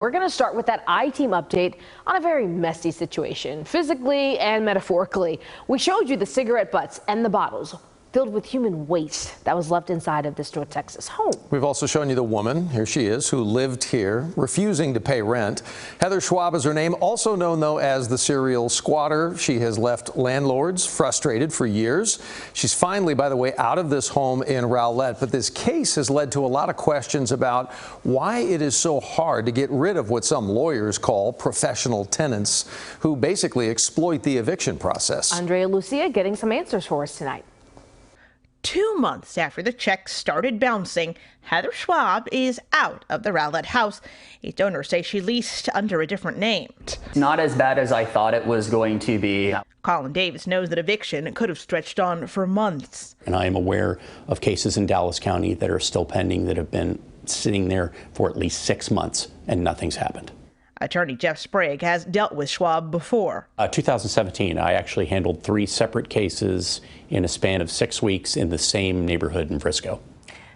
We're going to start with that I-Team update on a very messy situation, physically and metaphorically. We showed you the cigarette butts and the bottles filled with human waste that was left inside of this North Texas home. We've also shown you the woman, here she is, who lived here, refusing to pay rent. Heather Schwab is her name, also known, though, as the serial squatter. She has left landlords frustrated for years. She's finally, by the way, out of this home in Rowlett, but this case has led to a lot of questions about why it is so hard to get rid of what some lawyers call professional tenants who basically exploit the eviction process. Andrea Lucia getting some answers for us tonight. 2 months after the checks started bouncing, Heather Schwab is out of the Rowlett house. Its owners say she leased under a different name. It's not as bad as I thought it was going to be. Colin Davis knows that eviction could have stretched on for months. And I am aware of cases in Dallas County that are still pending that have been sitting there for at least 6 months and nothing's happened. Attorney Jeff Sprague has dealt with Schwab before. 2017, I actually handled 3 separate cases in a span of 6 weeks in the same neighborhood in Frisco.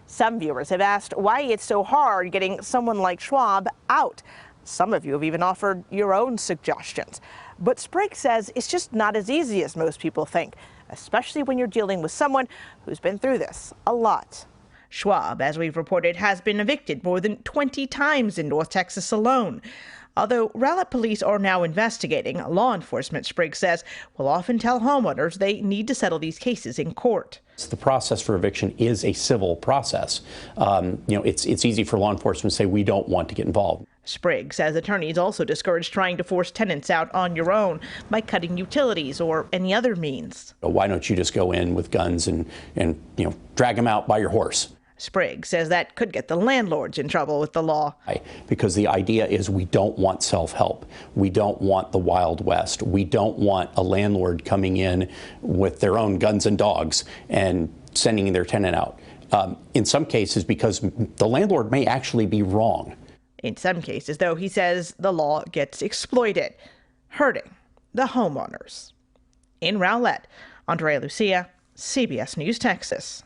Some viewers have asked why it's so hard getting someone like Schwab out. Some of you have even offered your own suggestions. But Sprague says it's just not as easy as most people think, especially when you're dealing with someone who's been through this a lot. Schwab, as we've reported, has been evicted more than 20 times in North Texas alone. Although Rowlett police are now investigating, law enforcement, Sprague says, will often tell homeowners they need to settle these cases in court. The process for eviction is a civil process. It's easy for law enforcement to say we don't want to get involved. Sprague says attorneys also discourage trying to force tenants out on your own by cutting utilities or any other means. Why don't you just go in with guns and drag them out by your horse? Sprague says that could get the landlords in trouble with the law. Because the idea is we don't want self-help. We don't want the Wild West. We don't want a landlord coming in with their own guns and dogs and sending their tenant out. In some cases, because the landlord may actually be wrong. In some cases, though, he says the law gets exploited, hurting the homeowners. In Rowlett, Andrea Lucia, CBS News, Texas.